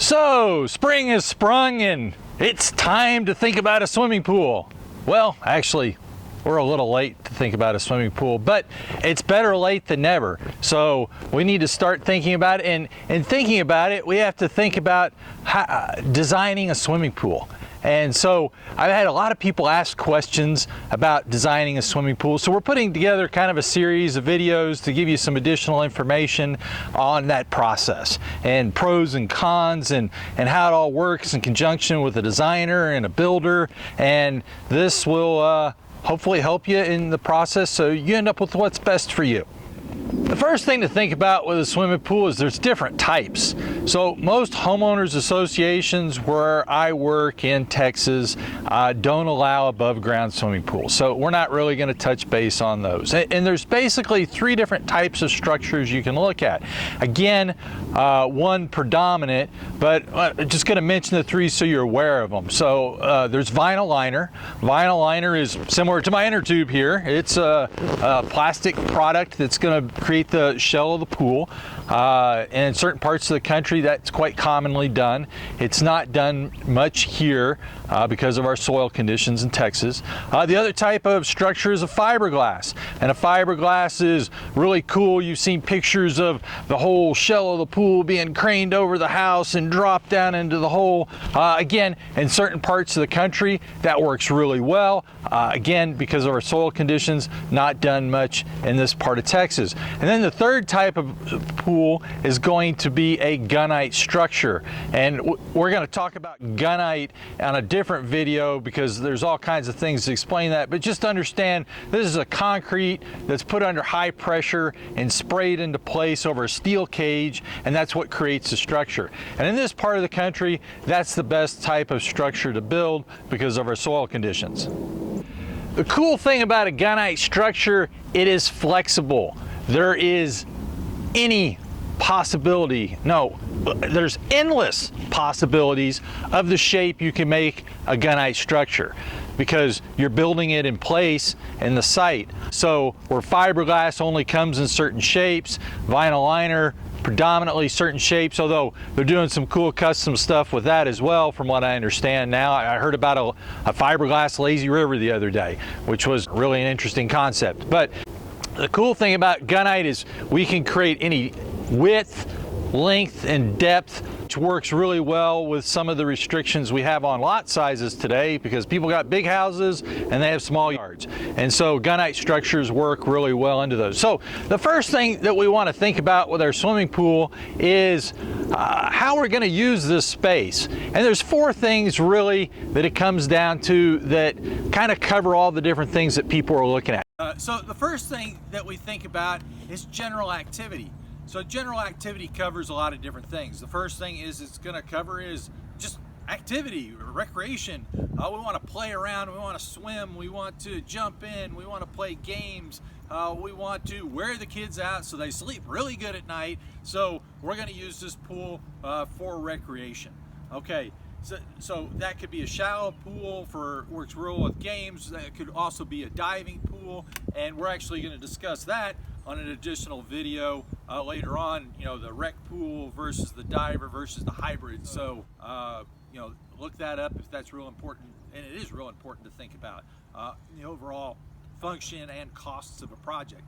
So, spring has sprung and it's time to think about a swimming pool. Well, actually, we're a little late to think about a swimming pool, but it's better late than never. So we need to start thinking about it, and in thinking about it, we have to think about designing a swimming pool. And so I've had a lot of people ask questions about designing a swimming pool. So we're putting together kind of a series of videos to give you some additional information on that process and pros and cons and how it all works in conjunction with a designer and a builder. And this will hopefully help you in the process so you end up with what's best for you. The first thing to think about with a swimming pool is there's different types. So most homeowners associations where I work in Texas don't allow above ground swimming pools. So we're not really going to touch base on those. And there's basically three different types of structures you can look at. Again, one predominant, but I'm just going to mention the three so you're aware of them. So there's vinyl liner. Vinyl liner is similar to my inner tube here. It's a plastic product that's going to create the shell of the pool. And in certain parts of the country that's quite commonly done. It's not done much here because of our soil conditions in Texas. The other type of structure is a fiberglass, and a fiberglass is really cool. You've seen pictures of the whole shell of the pool being craned over the house and dropped down into the hole. Again, in certain parts of the country that works really well. Again, because of our soil conditions, not done much in this part of Texas. And then the third type of pool is going to be a gunite structure, and we're going to talk about gunite on a different video because there's all kinds of things to explain that, but just understand this is a concrete that's put under high pressure and sprayed into place over a steel cage, and that's what creates the structure. And in this part of the country, that's the best type of structure to build because of our soil conditions. The cool thing about a gunite structure, it is flexible. There is any possibility, no, there's endless possibilities of the shape you can make a gunite structure because you're building it in place in the site. So where fiberglass only comes in certain shapes, vinyl liner predominantly certain shapes, although they're doing some cool custom stuff with that as well from what I understand now. I heard about a fiberglass lazy river the other day, which was really an interesting concept. But the cool thing about gunite is we can create any width, length, and depth, which works really well with some of the restrictions we have on lot sizes today because people got big houses and they have small yards. And so gunite structures work really well into those. So the first thing that we want to think about with our swimming pool is how we're going to use this space. And there's four things really that it comes down to that kind of cover all the different things that people are looking at. So the first thing that we think about is general activity. So general activity covers a lot of different things. The first thing it's going to cover is just activity or recreation. We want to play around, we want to swim, we want to jump in, we want to play games, we want to wear the kids out so they sleep really good at night. So we're going to use this pool for recreation. Okay. So that could be a shallow pool works real with games. That could also be a diving pool, and we're actually going to discuss that on an additional video later on. You know, the rec pool versus the diver versus the hybrid. So you know, look that up if that's real important, and it is real important to think about the overall function and costs of a project.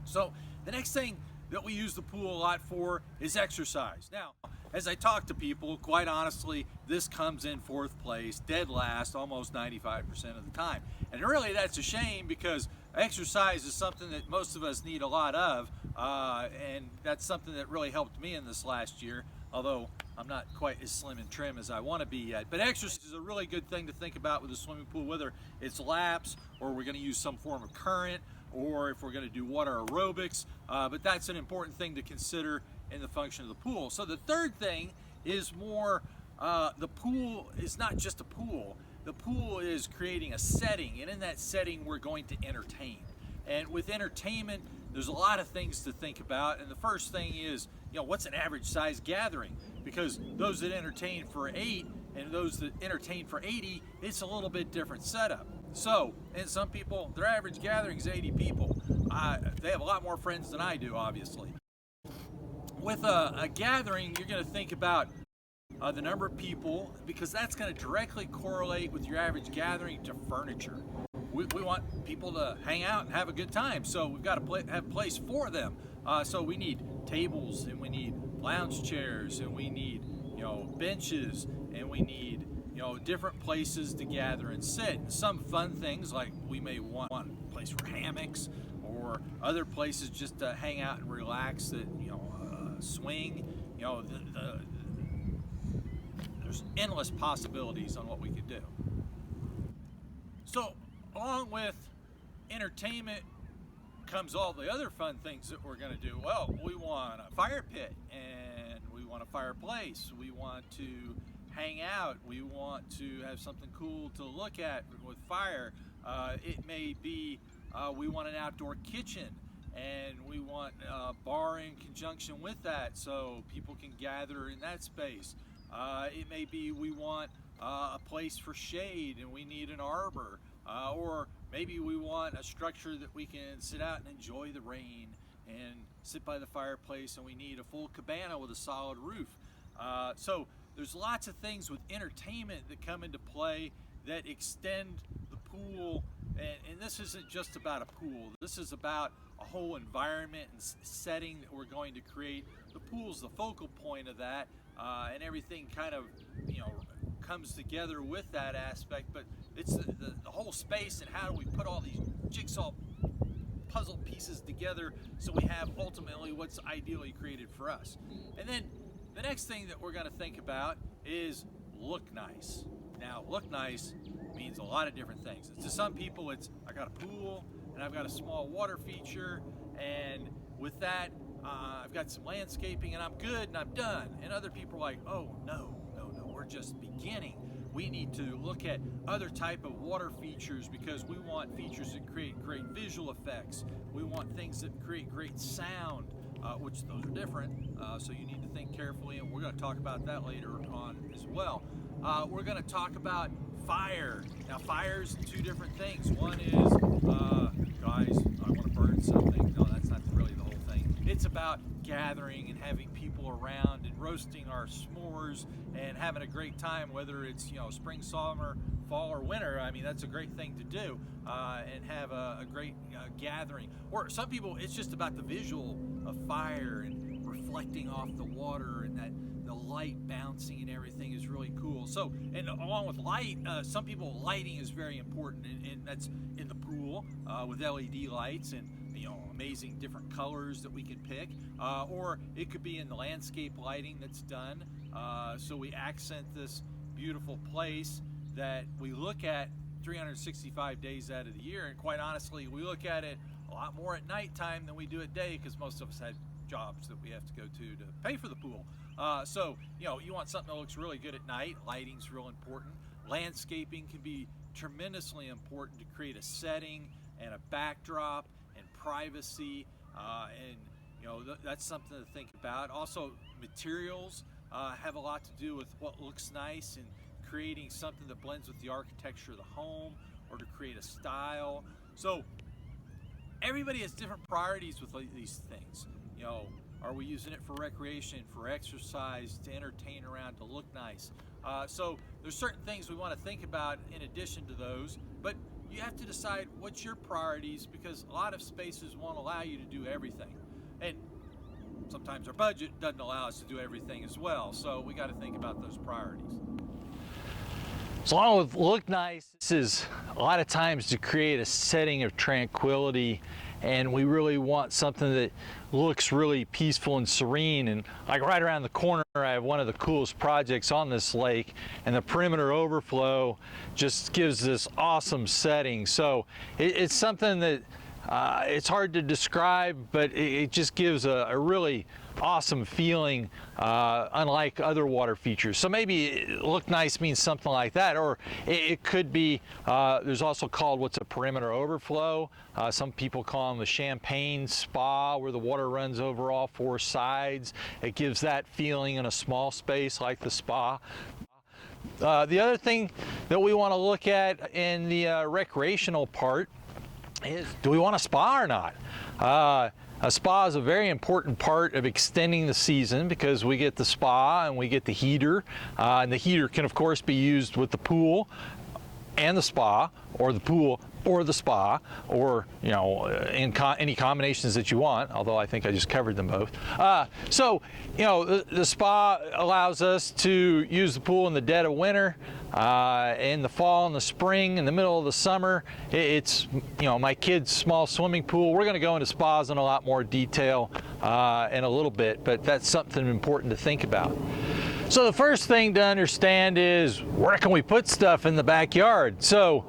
So the next thing that we use the pool a lot for is exercise. Now, as I talk to people, quite honestly, this comes in fourth place, dead last, almost 95% of the time. And really that's a shame because exercise is something that most of us need a lot of, and that's something that really helped me in this last year, although I'm not quite as slim and trim as I want to be yet. But exercise is a really good thing to think about with a swimming pool, whether it's laps or we're going to use some form of current, or if we're going to do water aerobics, but that's an important thing to consider in the function of the pool. So the third thing is more, the pool is not just a pool. The pool is creating a setting, and in that setting we're going to entertain. And with entertainment, there's a lot of things to think about, and the first thing is, you know, what's an average size gathering? Because those that entertain for 8 and those that entertain for 80, it's a little bit different setup. So, and some people, their average gathering is 80 people. They have a lot more friends than I do, obviously. With a gathering, you're going to think about the number of people, because that's going to directly correlate with your average gathering to furniture. We want people to hang out and have a good time, so we've got to have a place for them. So we need tables, and we need lounge chairs, and we need benches, and we need different places to gather and sit. And some fun things, like we may want a place for hammocks, or other places just to hang out and relax, that swing. There's endless possibilities on what we could do. So along with entertainment comes all the other fun things that we're going to do. Well, we want a fire pit, and we want a fireplace. We want to hang out. We want to have something cool to look at with fire. It may be we want an outdoor kitchen, and we want a bar in conjunction with that, so people can gather in that space. It may be we want a place for shade, and we need an arbor. Or maybe we want a structure that we can sit out and enjoy the rain and sit by the fireplace, and we need a full cabana with a solid roof. So there's lots of things with entertainment that come into play that extend the pool. And this isn't just about a pool. This is about a whole environment and setting that we're going to create. The pool's the focal point of that, and everything kind of comes together with that aspect. But it's the whole space, and how do we put all these jigsaw puzzle pieces together so we have ultimately what's ideally created for us. And then the next thing that we're going to think about is look nice. Now, look nice means a lot of different things. To some people, it's I got a pool and I've got a small water feature, and with that I've got some landscaping and I'm good and I'm done. And other people are like, oh no, we're just beginning. We need to look at other type of water features, because we want features that create great visual effects. We want things that create great sound, which those are different. So you need to think carefully, and we're going to talk about that later on as well. We're going to talk about fire. Now, fire's two different things. One is, guys, I want to burn something. No, that's not really the whole thing. It's about gathering and having people around and roasting our s'mores and having a great time, whether it's spring, summer, fall, or winter. I mean, that's a great thing to do, and have a great gathering. Or some people, it's just about the visual of fire and reflecting off the water, and that the light bouncing and everything is really cool. So, and along with light, some people, lighting is very important, and that's in the pool with LED lights and amazing different colors that we can pick, or it could be in the landscape lighting that's done, so we accent this beautiful place that we look at 365 days out of the year. And quite honestly, we look at it a lot more at nighttime than we do at day, because most of us had jobs that we have to go to pay for the pool. So you want something that looks really good at night. Lighting's real important. Landscaping can be tremendously important to create a setting and a backdrop and privacy, and that's something to think about. Also, materials have a lot to do with what looks nice, and creating something that blends with the architecture of the home, or to create a style. So everybody has different priorities with these things. Are we using it for recreation, for exercise, to entertain around, to look nice? So there's certain things we want to think about in addition to those, but you have to decide what's your priorities, because a lot of spaces won't allow you to do everything. And sometimes our budget doesn't allow us to do everything as well. So we got to think about those priorities. So along with look nice, this is a lot of times to create a setting of tranquility, and we really want something that looks really peaceful and serene. And like right around the corner, I have one of the coolest projects on this lake, and the perimeter overflow just gives this awesome setting. So it's something that it's hard to describe, but it just gives a really awesome feeling, unlike other water features. So maybe look nice means something like that, or it could be, there's also called what's a perimeter overflow. Some people call them the champagne spa, where the water runs over all four sides. It gives that feeling in a small space like the spa. The other thing that we want to look at in the recreational part is, do we want a spa or not? A spa is a very important part of extending the season because we get the spa and we get the heater. And the heater can, of course, be used with the pool and the spa, or the pool or the spa, or in any combinations that you want, although I think I just covered them both. So the spa allows us to use the pool in the dead of winter, in the fall, in the spring, in the middle of the summer. It's my kids' small swimming pool. We're going to go into spas in a lot more detail in a little bit, but that's something important to think about. So the first thing to understand is, where can we put stuff in the backyard? So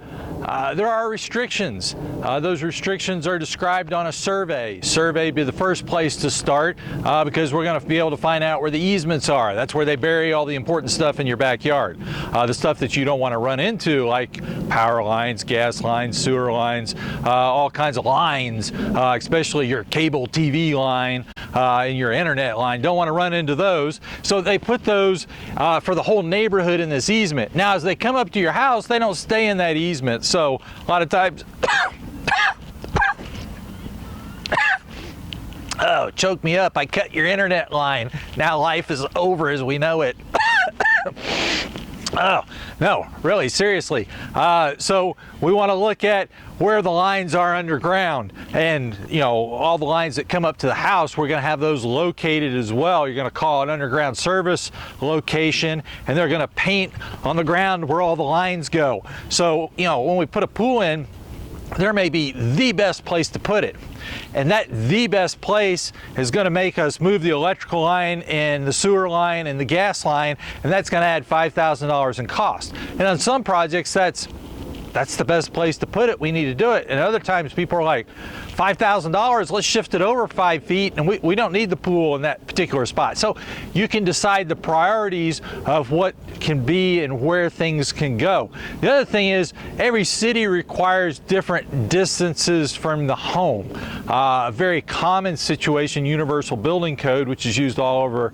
there are restrictions. Those restrictions are described on a survey. Survey would be the first place to start because we're going to be able to find out where the easements are. That's where they bury all the important stuff in your backyard. The stuff that you don't want to run into, like power lines, gas lines, sewer lines, all kinds of lines, especially your cable TV line and your internet line. Don't want to run into those. So they put those for the whole neighborhood in this easement. Now, as they come up to your house, they don't stay in that easement. So a lot of times, oh, choke me up, I cut your internet line. Now life is over as we know it. Oh, no, really, seriously. So we want to look at where the lines are underground, and all the lines that come up to the house, we're going to have those located as well. You're going to call it underground service location, and they're going to paint on the ground where all the lines go. So when we put a pool in, there may be the best place to put it. And that the best place is going to make us move the electrical line and the sewer line and the gas line, and that's going to add $5,000 in cost. And on some projects, that's the best place to put it. We need to do it. And other times people are like, $5,000, let's shift it over 5 feet, and we don't need the pool in that particular spot. So you can decide the priorities of what can be and where things can go. The other thing is, every city requires different distances from the home. A very common situation, Universal Building Code, which is used all over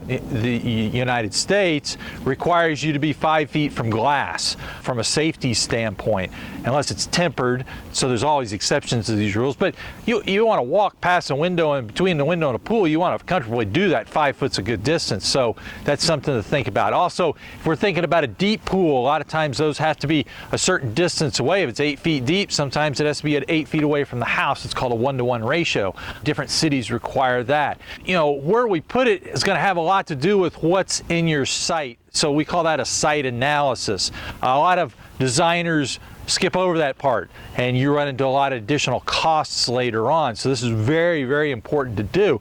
the United States, requires you to be 5 feet from glass from a safety standpoint, unless it's tempered. So there's always exceptions to these rules, but you want to walk past a window, and between the window and a pool, you want to comfortably do that. 5 foot's a good distance, so that's something to think about. Also, if we're thinking about a deep pool, a lot of times those have to be a certain distance away. If it's 8 feet deep, sometimes it has to be at 8 feet away from the house. It's called a 1-to-1 ratio. Different cities require that. Where we put it is going to have a lot to do with what's in your site. So we call that a site analysis. A lot of designers skip over that part, and you run into a lot of additional costs later on. So this is very, very important to do.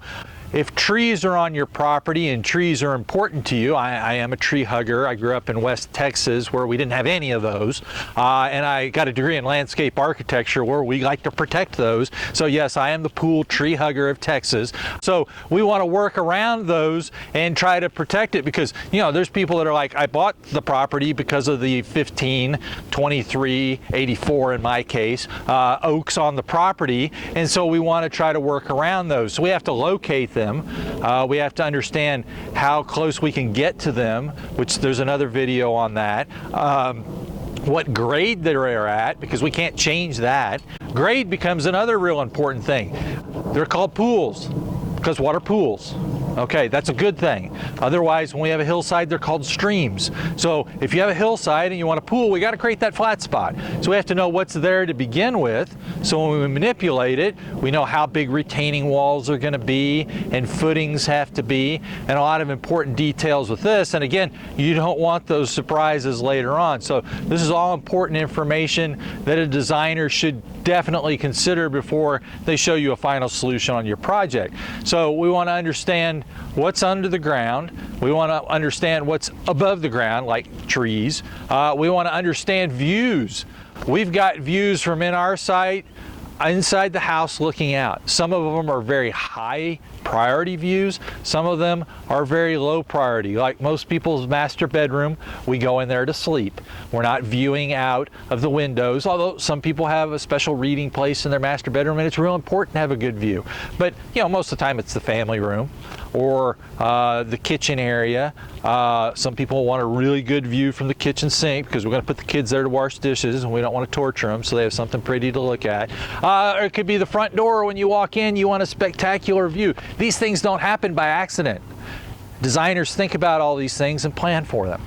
If trees are on your property and trees are important to you, I am a tree hugger. I grew up in West Texas where we didn't have any of those. And I got a degree in landscape architecture where we like to protect those. So yes, I am the pool tree hugger of Texas. So we want to work around those and try to protect it, because there's people that are like, I bought the property because of the 15, 23, 84 in my case, oaks on the property. And so we want to try to work around those. So we have to locate them. We have to understand how close we can get to them, which there's another video on that. What grade they're at, because we can't change that. Grade becomes another real important thing. They're called pools because what are pools? Okay, that's a good thing. Otherwise, when we have a hillside, they're called streams. So if you have a hillside and you want a pool, we got to create that flat spot. So we have to know what's there to begin with. So when we manipulate it, we know how big retaining walls are going to be and footings have to be, and a lot of important details with this. And again, you don't want those surprises later on. So this is all important information that a designer should definitely consider before they show you a final solution on your project. So we want to understand what's under the ground. We want to understand what's above the ground, like trees. We want to understand views. We've got views from in our site, inside the house looking out. Some of them are very high priority views. Some of them are very low priority. Like most people's master bedroom, we go in there to sleep. We're not viewing out of the windows, although some people have a special reading place in their master bedroom, and it's real important to have a good view. But most of the time it's the family room. or the kitchen area. Some people want a really good view from the kitchen sink because we're going to put the kids there to wash dishes and we don't want to torture them, so they have something pretty to look at. Or it could be the front door. When you walk in, you want a spectacular view. These things don't happen by accident. Designers think about all these things and plan for them.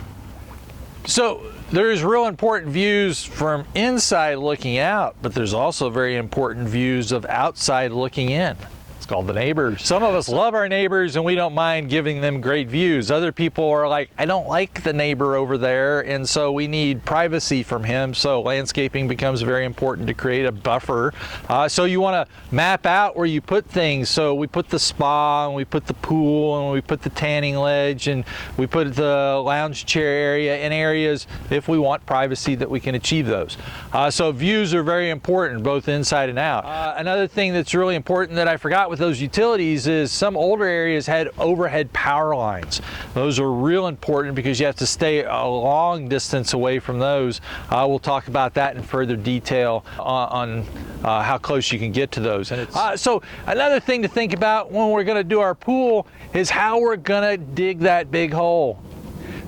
So there's real important views from inside looking out, but there's also very important views of outside looking in. It's called the neighbors. Some of us love our neighbors and we don't mind giving them great views. Other people are like, I don't like the neighbor over there, and so we need privacy from him. So landscaping becomes very important to create a buffer. So you want to map out where you put things. So we put the spa, and we put the pool, and we put the tanning ledge, and we put the lounge chair area in areas if we want privacy that we can achieve those. So views are very important, both inside and out. Another thing that's really important that I forgot with those utilities is some older areas had overhead power lines. Those are real important because you have to stay a long distance away from those. We'll talk about that in further detail on how close you can get to those. And so another thing to think about when we're going to do our pool is how we're going to dig that big hole.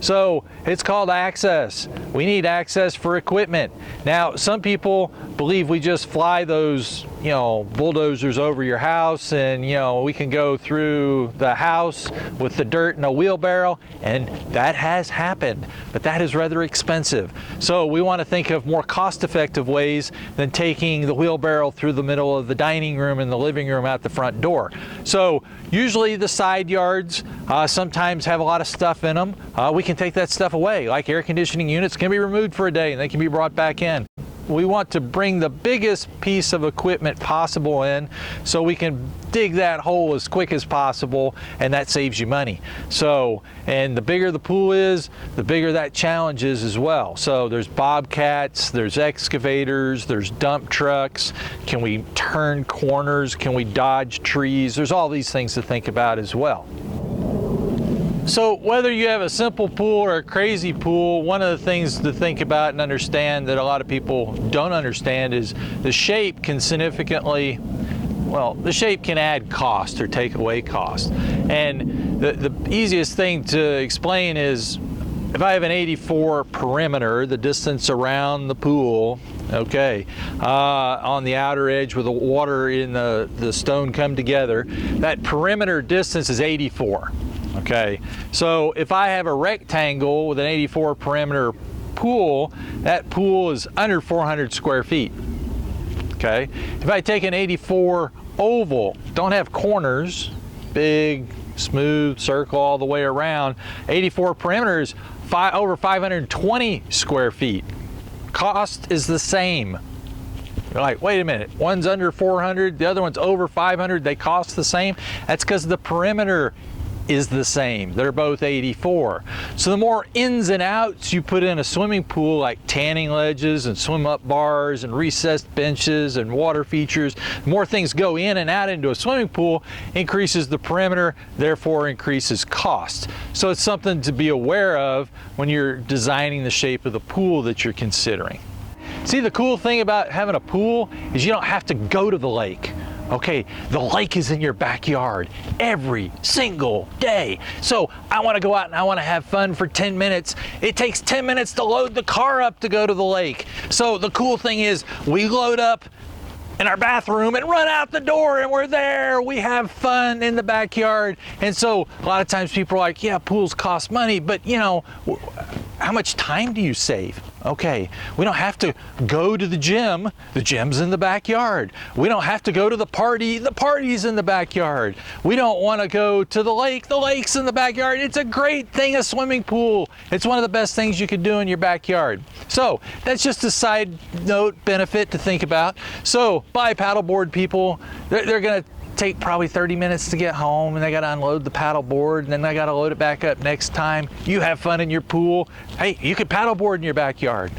So it's called access. We need access for equipment. Now, some people believe we just fly those, bulldozers over your house, and, we can go through the house with the dirt in a wheelbarrow, and that has happened, but that is rather expensive. So we want to think of more cost-effective ways than taking the wheelbarrow through the middle of the dining room and the living room out the front door. So usually the side yards sometimes have a lot of stuff in them. We can take that stuff away, like air conditioning units can be removed for a day and they can be brought back in. We want to bring the biggest piece of equipment possible in so we can dig that hole as quick as possible, and that saves you money. So, and the bigger the pool is, the bigger that challenge is as well. So there's bobcats, there's excavators, there's dump trucks. Can we turn corners? Can we dodge trees? There's all these things to think about as well. So whether you have a simple pool or a crazy pool, one of the things to think about and understand that a lot of people don't understand is the shape can significantly, the shape can add cost or take away cost. And the easiest thing to explain is if I have an 84 perimeter, the distance around the pool, on the outer edge where the water in the stone come together, that perimeter distance is 84. Okay, so if I have a rectangle with an 84 perimeter pool, that pool is under 400 square feet. Okay, if I take an 84 oval, don't have corners, big, smooth circle all the way around, 84 perimeter is over 520 square feet. Cost is the same. You're like, wait a minute, one's under 400, the other one's over 500, they cost the same? That's because the perimeter is the same. They're both 84. So the more ins and outs you put in a swimming pool, like tanning ledges and swim up bars and recessed benches and water features, the more things go in and out into a swimming pool, increases the perimeter, therefore increases cost. So it's something to be aware of when you're designing the shape of the pool that you're considering. See, the cool thing about having a pool is you don't have to go to the lake. Okay, the lake is in your backyard every single day. So I want to go out and I want to have fun for 10 minutes. It takes 10 minutes to load the car up to go to the lake. So the cool thing is we load up in our bathroom and run out the door and we're there. We have fun in the backyard. And so a lot of times people are like, yeah, pools cost money, but how much time do you save? Okay, we don't have to go to the gym. The gym's in the backyard. We don't have to go to the party's in the backyard. We don't want to go to the lake's in the backyard. It's a great thing, a swimming pool. It's one of the best things you could do in your backyard. So that's just a side note benefit to think about. So buy paddleboard, people. They're going to take probably 30 minutes to get home, and they got to unload the paddleboard, and then they got to load it back up next time. You have fun in your pool. Hey, you could paddleboard in your backyard.